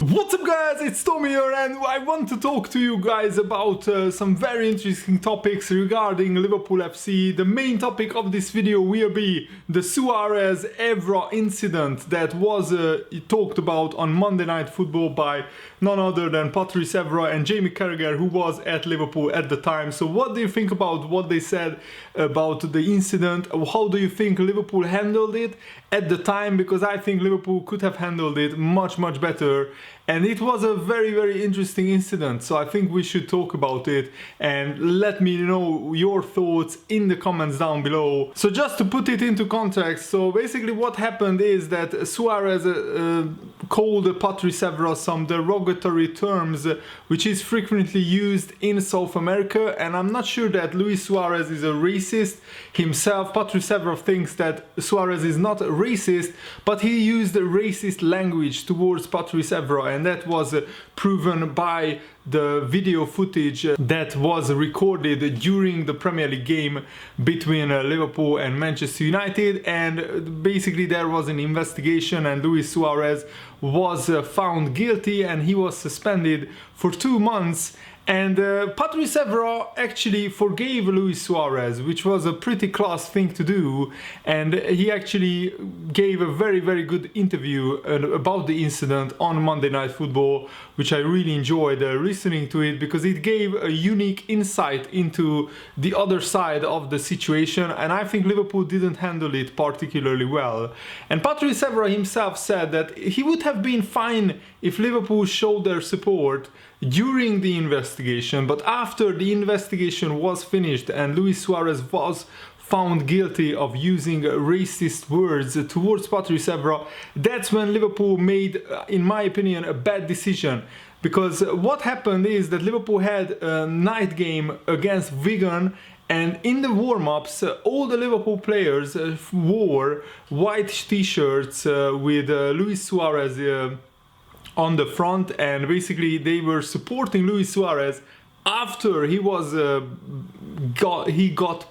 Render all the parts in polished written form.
What's up guys, it's Tommy here and I want to talk to you guys about some very interesting topics regarding Liverpool FC. The main topic of this video will be the Suarez Evra incident that was talked about on Monday Night Football by none other than Patrice Evra and Jamie Carragher, who was at Liverpool at the time. So what do you think about what they said about the incident? How do you think Liverpool handled it at the time? Because I think Liverpool could have handled it much better. And it was a very interesting incident, so I think we should talk about it and let me know your thoughts in the comments down below. So just to put it into context, so basically what happened is that Suarez called Patrice Evra some derogatory terms which is frequently used in South America, and I'm not sure that Luis Suarez is a racist himself. Patrice Evra thinks that Suarez is not a racist, but he used racist language towards Patrice Evra, and that was proven by the video footage that was recorded during the Premier League game between Liverpool and Manchester United. And basically there was an investigation and Luis Suarez was found guilty and he was suspended for 2 months. And Patrice Evra actually forgave Luis Suarez, which was a pretty class thing to do, and he actually gave a very good interview about the incident on Monday Night Football, which I really enjoyed listening to it because it gave a unique insight into the other side of the situation, and I think Liverpool didn't handle it particularly well. And Patrice Evra himself said that he would have been fine if Liverpool showed their support during the investigation, but after the investigation was finished and Luis Suarez was found guilty of using racist words towards Patrice Evra, that's when Liverpool made, in my opinion, a bad decision. Because what happened is that Liverpool had a night game against Wigan, and in the warm-ups all the Liverpool players wore white t-shirts with Luis Suarez on the front, and basically they were supporting Luis Suarez after he was got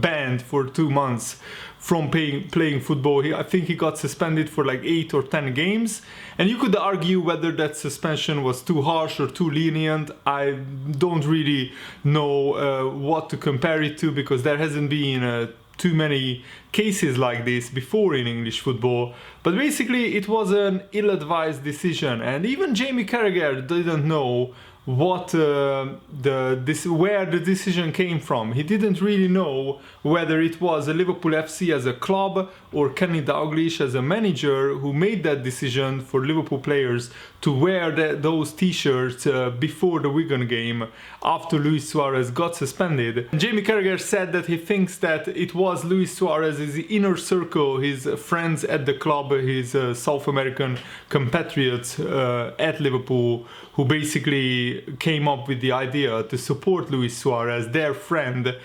banned for 2 months from playing football. I think he got suspended for like 8 or 10 games, and you could argue whether that suspension was too harsh or too lenient. I don't really know what to compare it to, because there hasn't been too many cases like this before in English football. But basically it was an ill-advised decision, and even Jamie Carragher didn't know what where the decision came from. He didn't really know whether it was a Liverpool FC as a club or Kenny Dalglish as a manager who made that decision for Liverpool players to wear those t-shirts before the Wigan game after Luis Suarez got suspended. Jamie Carragher said that he thinks that it was Luis Suarez's inner circle, his friends at the club, his South American compatriots at Liverpool, who basically came up with the idea to support Luis Suarez, their friend.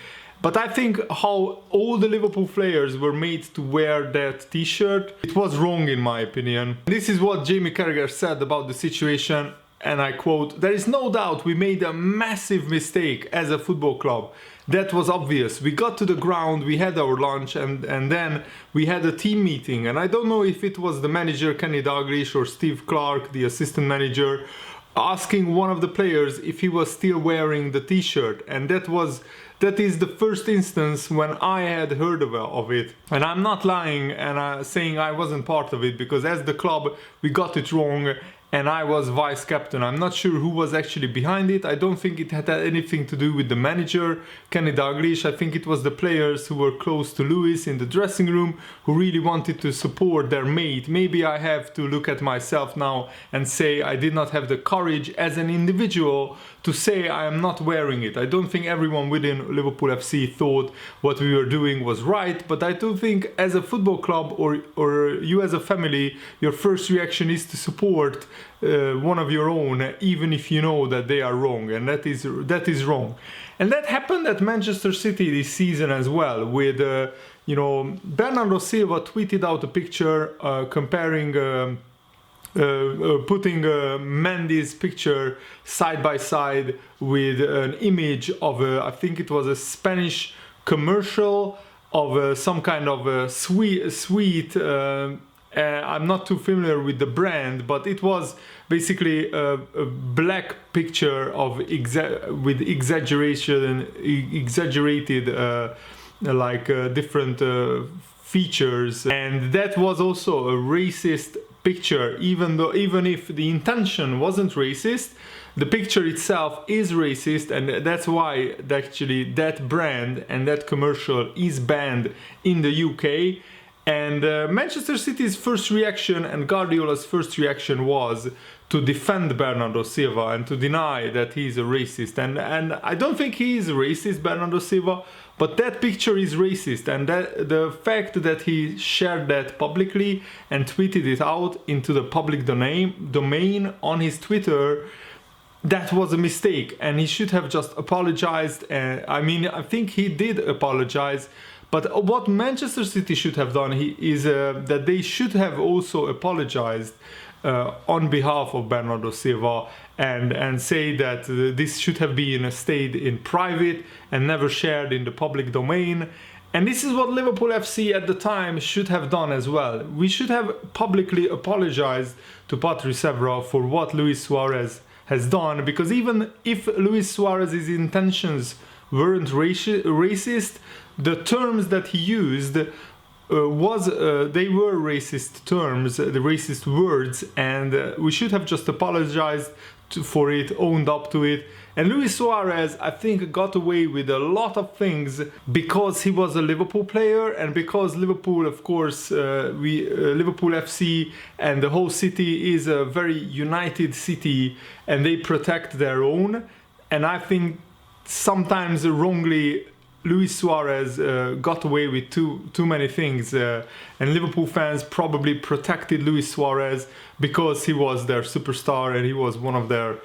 But I think how all the Liverpool players were made to wear that t-shirt, it was wrong in my opinion. This is what Jamie Carragher said about the situation, and I quote, "There is no doubt we made a massive mistake as a football club. That was obvious. We got to the ground, we had our lunch, and then we had a team meeting. And I don't know if it was the manager Kenny Dalglish or Steve Clark, the assistant manager, asking one of the players if he was still wearing the t-shirt, and that is the first instance when I had heard of it. And I'm not lying and saying I wasn't part of it, because as the club we got it wrong and I was vice captain. I'm not sure who was actually behind it. I don't think it had anything to do with the manager, Kenny Dalglish. I think it was the players who were close to Luis in the dressing room who really wanted to support their mate. Maybe I have to look at myself now and say I did not have the courage as an individual to say I am not wearing it. I don't think everyone within Liverpool FC thought what we were doing was right, but I do think as a football club or you as a family, your first reaction is to support one of your own, even if you know that they are wrong, and that is wrong. And that happened at Manchester City this season as well, with Bernardo Silva tweeted out a picture comparing putting Mendy's picture side by side with an image of I think it was a Spanish commercial of some kind of sweet I'm not too familiar with the brand, but it was basically a black picture of with exaggerated different features, and that was also a racist picture. Even if the intention wasn't racist, the picture itself is racist, and that's why actually that brand and that commercial is banned in the UK. And Manchester City's first reaction and Guardiola's first reaction was to defend Bernardo Silva and to deny that he's a racist. And I don't think he is a racist, Bernardo Silva, but that picture is racist. And that the fact that he shared that publicly and tweeted it out into the public domain on his Twitter, that was a mistake, and he should have just apologized. I think he did apologize. But what Manchester City should have done is that they should have also apologized on behalf of Bernardo Silva and say that this should have been stayed in private and never shared in the public domain. And this is what Liverpool FC at the time should have done as well. We should have publicly apologized to Patrice Evra for what Luis Suarez has done, because even if Luis Suarez's intentions weren't racist, the terms that he used they were racist terms, the racist words, and we should have just apologized for it, owned up to it. And Luis Suarez, I think, got away with a lot of things because he was a Liverpool player, and because Liverpool, of course, Liverpool FC and the whole city is a very united city, and they protect their own. And I think sometimes wrongly Luis Suarez got away with too many things, and Liverpool fans probably protected Luis Suarez because he was their superstar and he was one of their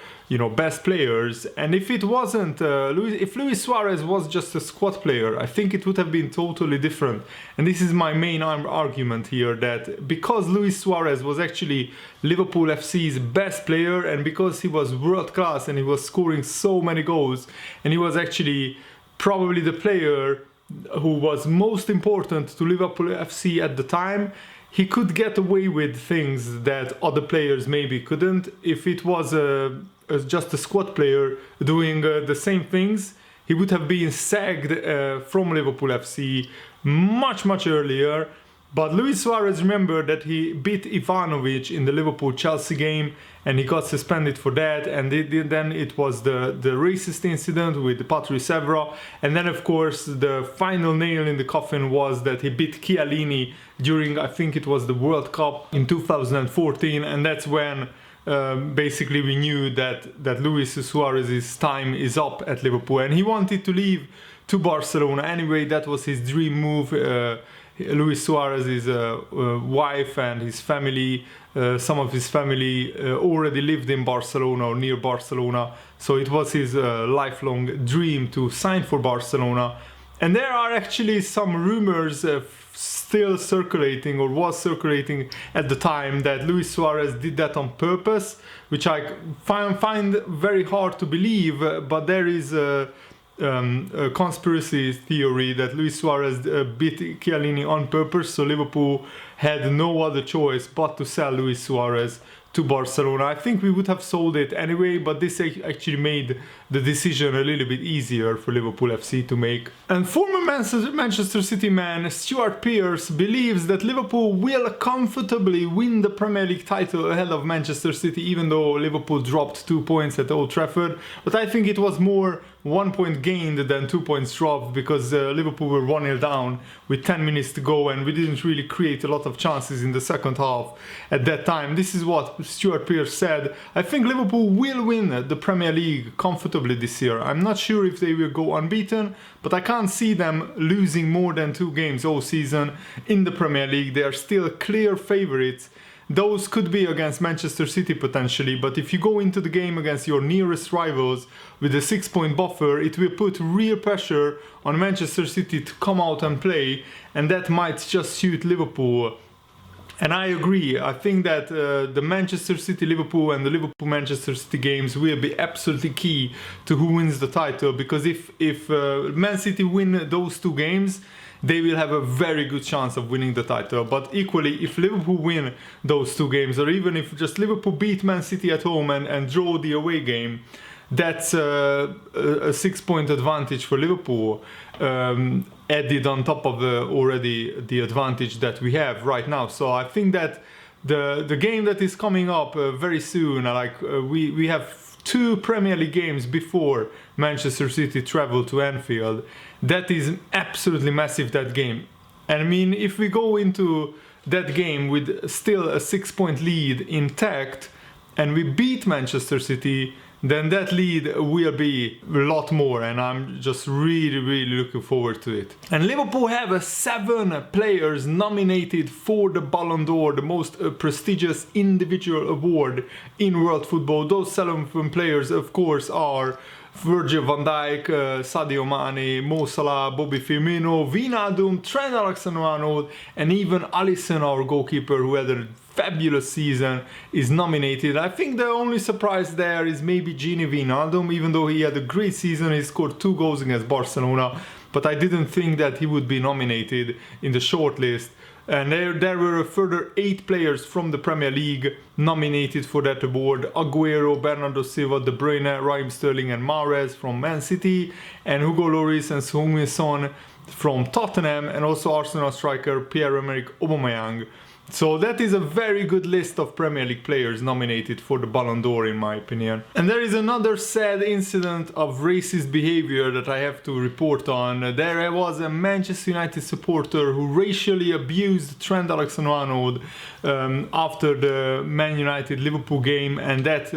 best players. And if it wasn't if Luis Suarez was just a squad player, I think it would have been totally different. And this is my main argument here, that because Luis Suarez was actually Liverpool FC's best player, and because he was world class and he was scoring so many goals, and he was actually probably the player who was most important to Liverpool FC at the time, he could get away with things that other players maybe couldn't. If it was just a squad player doing the same things, he would have been sacked from Liverpool FC much earlier. But Luis Suarez, remember that he beat Ivanovic in the Liverpool-Chelsea game, and he got suspended for that. And then it was the racist incident with Patrice Evra. And then, of course, the final nail in the coffin was that he beat Chiellini during, I think it was the World Cup in 2014. And that's when basically we knew that Luis Suarez's time is up at Liverpool. And he wanted to leave to Barcelona. Anyway, that was his dream move. Luis Suarez's wife and his family, some of his family already lived in Barcelona or near Barcelona, so it was his lifelong dream to sign for Barcelona. And there are actually some rumors still circulating, or was circulating at the time, that Luis Suarez did that on purpose, which I find very hard to believe, but there is a conspiracy theory that Luis Suarez beat Chiellini on purpose, so Liverpool had no other choice but to sell Luis Suarez to Barcelona. I think we would have sold it anyway, but this actually made the decision a little bit easier for Liverpool FC to make. And former Manchester City man Stuart Pearce believes that Liverpool will comfortably win the Premier League title ahead of Manchester City, even though Liverpool dropped 2 points at Old Trafford. But I think it was more 1 point gained than 2 points dropped, because Liverpool were 1-0 down with 10 minutes to go, and we didn't really create a lot of chances in the second half at that time. This is what Stuart Pearce said. I think Liverpool will win the Premier League comfortably this year. I'm not sure if they will go unbeaten, but I can't see them losing more than 2 games all season in the Premier League. They are still clear favourites. Those could be against Manchester City potentially, but if you go into the game against your nearest rivals with a 6-point buffer, it will put real pressure on Manchester City to come out and play, and that might just suit Liverpool. And I agree. I think that the Manchester City-Liverpool and the Liverpool-Manchester City games will be absolutely key to who wins the title, because if Man City win those 2 games, they will have a very good chance of winning the title. But equally, if Liverpool win those 2 games, or even if just Liverpool beat Man City at home and draw the away game, that's a 6-point advantage for Liverpool, added on top of the advantage that we have right now. So I think that the game that is coming up very soon, we have 2 Premier League games before Manchester City travel to Anfield. That is absolutely massive, that game. And I mean, if we go into that game with still a 6-point lead intact and we beat Manchester City, then that lead will be a lot more, and I'm just really looking forward to it. And Liverpool have 7 players nominated for the Ballon d'Or, the most prestigious individual award in world football. Those 7 players, of course, are Virgil van Dijk, Sadio Mane, Mo Salah, Bobby Firmino, Wijnaldum, Trent Alexander-Arnold, and even Alisson, our goalkeeper, who had a fabulous season, is nominated. I think the only surprise there is maybe Gini Wijnaldum. Even though he had a great season, he scored 2 goals against Barcelona, but I didn't think that he would be nominated in the shortlist. And there were a further 8 players from the Premier League nominated for that award. Aguero, Bernardo Silva, De Bruyne, Raheem Sterling and Mahrez from Man City, and Hugo Lloris and Heung-min Son from Tottenham, and also Arsenal striker Pierre-Emerick Aubameyang. So that is a very good list of Premier League players nominated for the Ballon d'Or, in my opinion. And there is another sad incident of racist behavior that I have to report on. There was a Manchester United supporter who racially abused Trent Alexander-Arnold after the Man United-Liverpool game, and that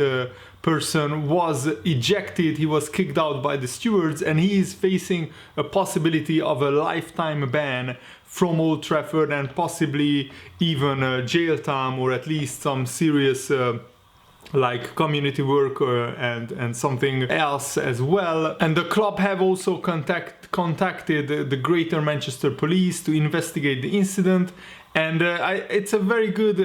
person was ejected. He was kicked out by the stewards, and he is facing a possibility of a lifetime ban from Old Trafford, and possibly even jail time, or at least some serious like community work and something else as well. And the club have also contacted the Greater Manchester Police to investigate the incident. And it's a very good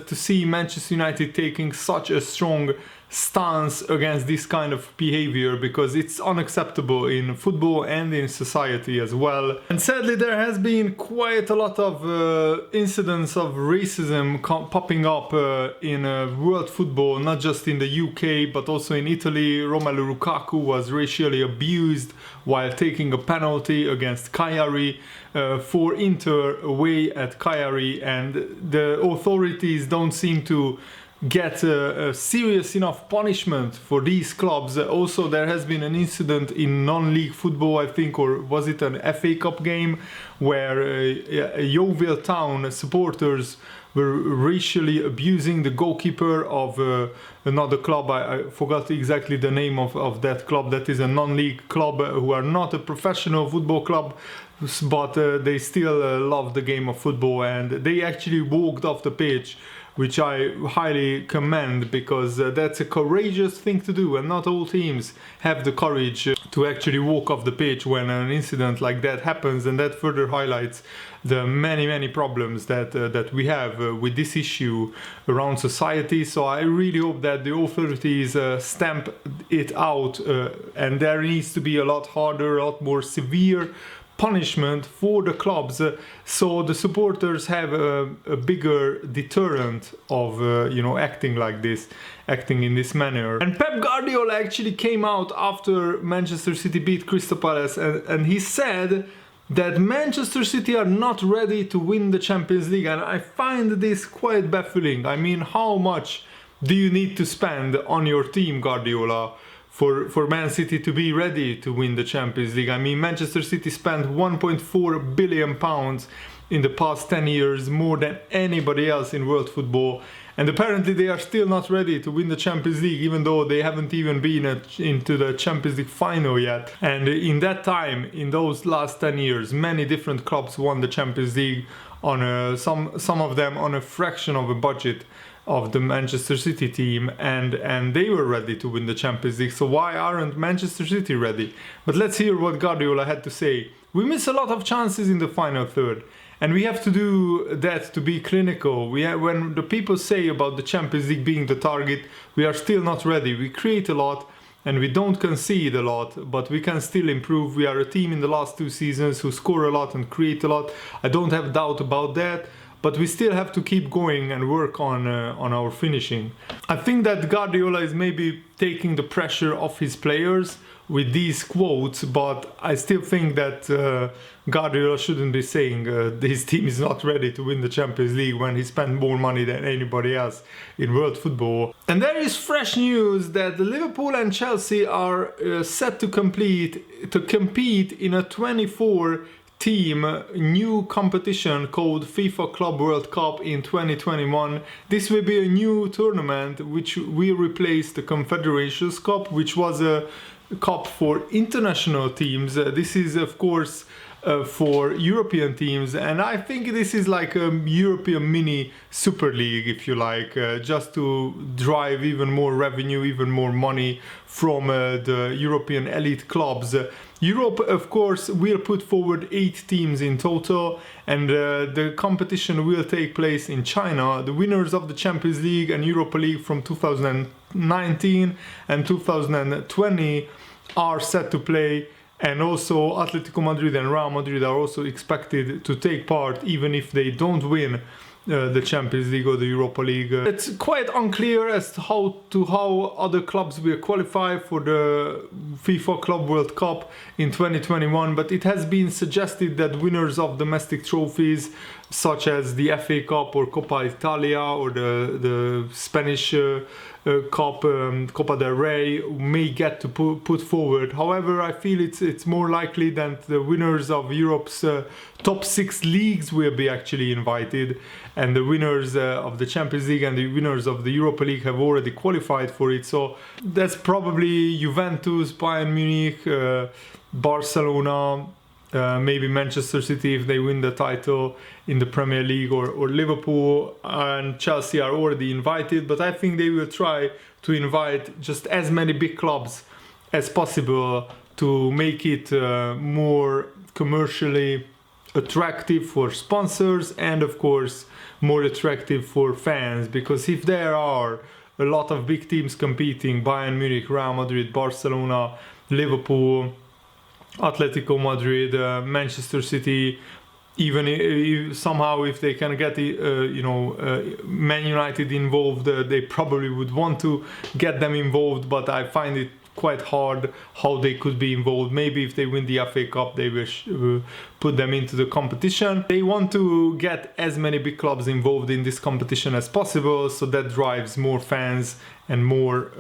to see Manchester United taking such a strong stance against this kind of behavior, because it's unacceptable in football and in society as well. And sadly, there has been quite a lot of incidents of racism popping up in world football, not just in the UK but also in Italy. Romelu Lukaku was racially abused while taking a penalty against Cagliari for Inter away at Cagliari, and the authorities don't seem to get a serious enough punishment for these clubs. Also, there has been an incident in non-league football, I think, or was it an FA Cup game, where Yeovil Town supporters were racially abusing the goalkeeper of another club. I forgot exactly the name of that club. That is a non-league club who are not a professional football club, but they still love the game of football, and they actually walked off the pitch, which I highly commend, because that's a courageous thing to do, and not all teams have the courage to actually walk off the pitch when an incident like that happens. And that further highlights the many problems that we have with this issue around society. So I really hope that the authorities stamp it out, and there needs to be a lot harder, a lot more severe punishment for the clubs, so the supporters have a bigger deterrent of acting like this, acting in this manner. And Pep Guardiola actually came out after Manchester City beat Crystal Palace, and he said that Manchester City are not ready to win the Champions League, and I find this quite baffling. I mean, how much do you need to spend on your team, Guardiola, for Man City to be ready to win the Champions League? I mean, Manchester City spent £1.4 billion in the past 10 years, more than anybody else in world football. And apparently they are still not ready to win the Champions League, even though they haven't even been into the Champions League final yet. And in that time, in those last 10 years, many different clubs won the Champions League on some of them on a fraction of a budget of the Manchester City team, and they were ready to win the Champions League. So why aren't Manchester City ready? But let's hear what Guardiola had to say. We miss a lot of chances in the final third, and we have to do that to be clinical. When the people say about the Champions League being the target, we are still not ready. We create a lot, and we don't concede a lot, but we can still improve. We are a team in the last 2 seasons who score a lot and create a lot. I don't have doubt about that. But we still have to keep going and work on our finishing. I think that Guardiola is maybe taking the pressure off his players with these quotes, but I still think that Guardiola shouldn't be saying his team is not ready to win the Champions League when he spent more money than anybody else in world football. And there is fresh news that Liverpool and Chelsea are set to compete in a 24-team new competition called FIFA Club World Cup in 2021. This will be a new tournament which will replace the Confederations Cup, which was a cup for international teams. This is of course for European teams, and I think this is like a European mini Super League, if you like, just to drive even more revenue, even more money from the European elite clubs. Europe, of course, will put forward 8 teams in total, and the competition will take place in China. The winners of the Champions League and Europa League from 2019 and 2020 are set to play, and also Atletico Madrid and Real Madrid are also expected to take part, even if they don't win the Champions League or the Europa League. It's quite unclear as to how other clubs will qualify for the FIFA Club World Cup in 2021, but it has been suggested that winners of domestic trophies such as the FA Cup or Coppa Italia or the Spanish Cup, Copa del Rey, may get to put forward. However, I feel it's more likely that the winners of Europe's top 6 leagues will be actually invited, and the winners of the Champions League and the winners of the Europa League have already qualified for it. So that's probably Juventus, Bayern Munich, Barcelona, maybe Manchester City if they win the title in the Premier League, or Liverpool and Chelsea are already invited, but I think they will try to invite just as many big clubs as possible to make it more commercially attractive for sponsors, and of course more attractive for fans, because if there are a lot of big teams competing, Bayern Munich, Real Madrid, Barcelona, Liverpool, Atletico Madrid, Manchester City, even if somehow if they can get Man United involved, they probably would want to get them involved, but I find it quite hard how they could be involved. Maybe if they win the FA Cup they will put them into the competition. They want to get as many big clubs involved in this competition as possible, so that drives more fans and more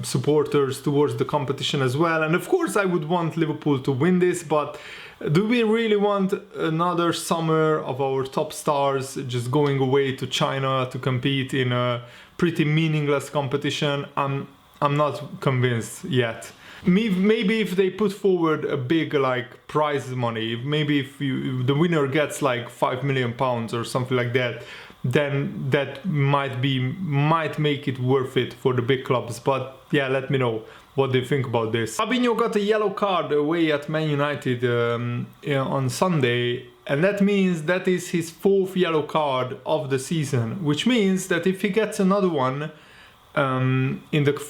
supporters towards the competition as well. And of course I would want Liverpool to win this, but do we really want another summer of our top stars just going away to China to compete in a pretty meaningless competition? I'm not convinced yet. Maybe if they put forward a big like prize money, maybe if the winner gets like £5 million or something like that, then that might make it worth it for the big clubs. But yeah, let me know what they think about this. Fabinho got a yellow card away at Man United on Sunday, and that means that is his 4th yellow card of the season, which means that if he gets another one in the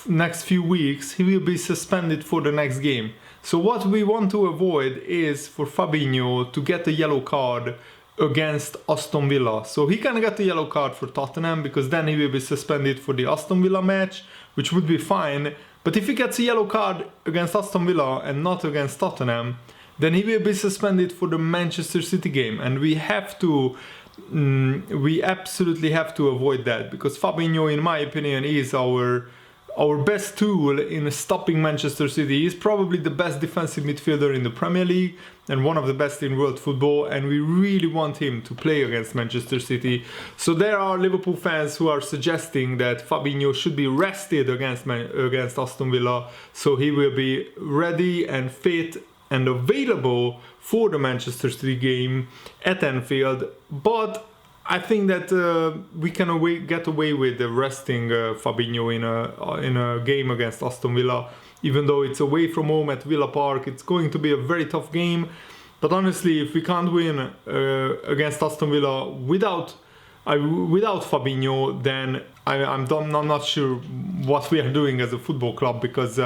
next few weeks, he will be suspended for the next game. So what we want to avoid is for Fabinho to get a yellow card against Aston Villa. So he can get a yellow card for Tottenham, because then he will be suspended for the Aston Villa match, which would be fine. But if he gets a yellow card against Aston Villa and not against Tottenham, then he will be suspended for the Manchester City game, and we absolutely have to avoid that, because Fabinho, in my opinion, is our best tool in stopping Manchester City. He's probably the best defensive midfielder in the Premier League and one of the best in world football, and we really want him to play against Manchester City. So there are Liverpool fans who are suggesting that Fabinho should be rested against Aston Villa, so he will be ready and fit and available for the Manchester City game at Anfield. But I think that we can get away with resting Fabinho in a game against Aston Villa, even though it's away from home at Villa Park. It's going to be a very tough game, but honestly, if we can't win against Aston Villa without without Fabinho, then I'm not sure what we are doing as a football club, because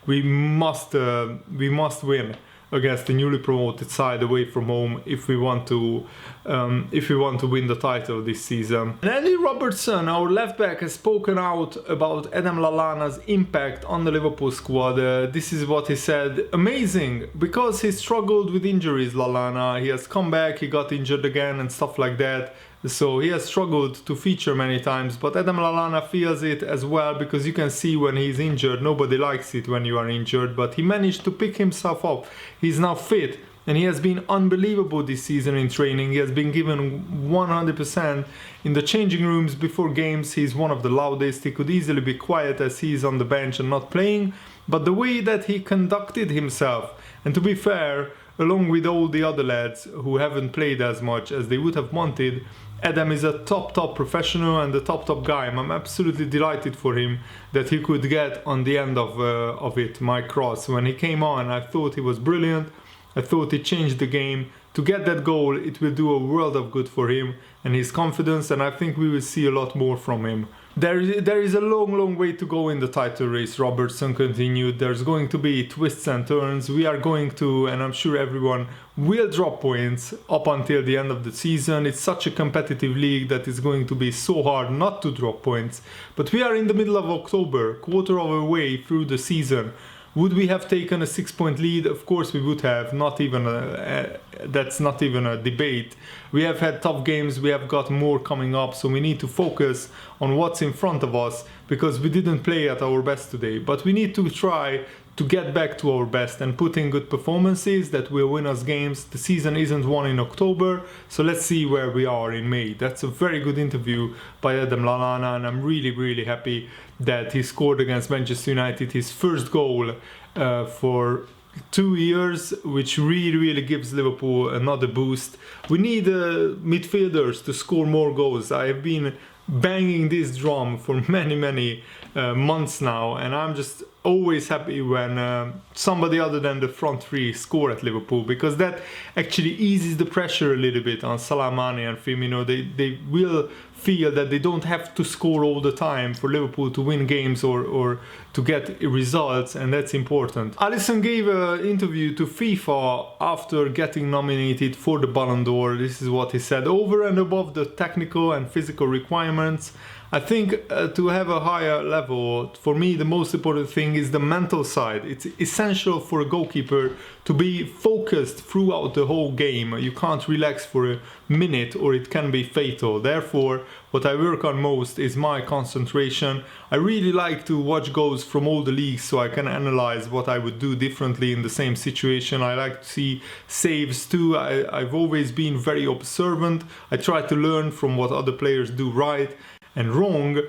we must win against the newly promoted side away from home if we want to win the title this season. And Andy Robertson, our left back, has spoken out about Adam Lallana's impact on the Liverpool squad. This is what he said: amazing, because he struggled with injuries, Lallana. He has come back, he got injured again and stuff like that. So he has struggled to feature many times, but Adam Lallana feels it as well, because you can see when he's injured, nobody likes it when you are injured, but he managed to pick himself up. He's now fit, and he has been unbelievable this season in training. He has been given 100% in the changing rooms before games. He's one of the loudest. He could easily be quiet as he's on the bench and not playing, but the way that he conducted himself, and to be fair, along with all the other lads who haven't played as much as they would have wanted, Adam is a top professional and a top guy. I'm absolutely delighted for him that he could get on the end of it, my cross. When he came on, I thought he was brilliant. I thought he changed the game. To get that goal, it will do a world of good for him and his confidence, and I think we will see a lot more from him. There is a long way to go in the title race, Robertson continued. There's going to be twists and turns. We are going to, and I'm sure everyone will drop points up until the end of the season. It's such a competitive league that it's going to be so hard not to drop points. But we are in the middle of October, quarter of a way through the season. Would we have taken a 6-point lead? Of course we would have. That's not even a debate. We have had tough games. We have got more coming up. So we need to focus on what's in front of us, because we didn't play at our best today. But we need to try to get back to our best and put in good performances that will win us games. The season isn't won in October, so let's see where we are in May. That's a very good interview by Adam Lallana, and I'm really happy that he scored against Manchester United his first goal for 2 years, which really gives Liverpool another boost. We need midfielders to score more goals. I have been banging this drum for many months now, and I'm just always happy when somebody other than the front three score at Liverpool, because that actually eases the pressure a little bit on Salah, Mane and Firmino. They will feel that they don't have to score all the time for Liverpool to win games or to get results, and that's important. Alisson gave an interview to FIFA after getting nominated for the Ballon d'Or. This is what he said: over and above the technical and physical requirements, I think to have a higher level, for me the most important thing is the mental side. It's essential for a goalkeeper to be focused throughout the whole game. You can't relax for a minute or it can be fatal. Therefore, what I work on most is my concentration. I really like to watch goals from all the leagues so I can analyze what I would do differently in the same situation. I like to see saves too. I've always been very observant. I try to learn from what other players do right and wrong,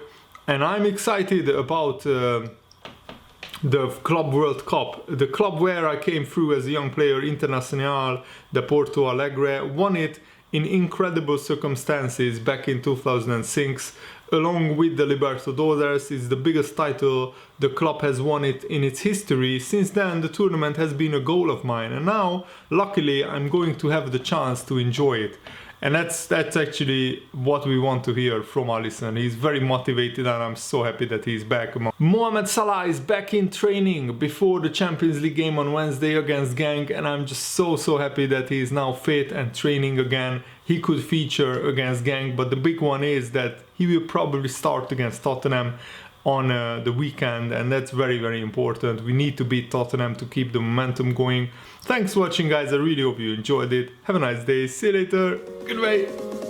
and I'm excited about the Club World Cup. The club where I came through as a young player, Internacional de Porto Alegre, won it in incredible circumstances back in 2006, along with the Libertadores. It's the biggest title the club has won it in its history. Since then, the tournament has been a goal of mine, and now, luckily, I'm going to have the chance to enjoy it. And that's actually what we want to hear from Alisson. He's very motivated, and I'm so happy that he's back. Mohamed Salah is back in training before the Champions League game on Wednesday against Genk, and I'm just so happy that he is now fit and training again. He could feature against Genk, but the big one is that he will probably start against Tottenham on the weekend, and that's very important. We need to beat Tottenham to keep the momentum going. Thanks for watching, guys. I really hope you enjoyed it. Have a nice day. See you later. Goodbye.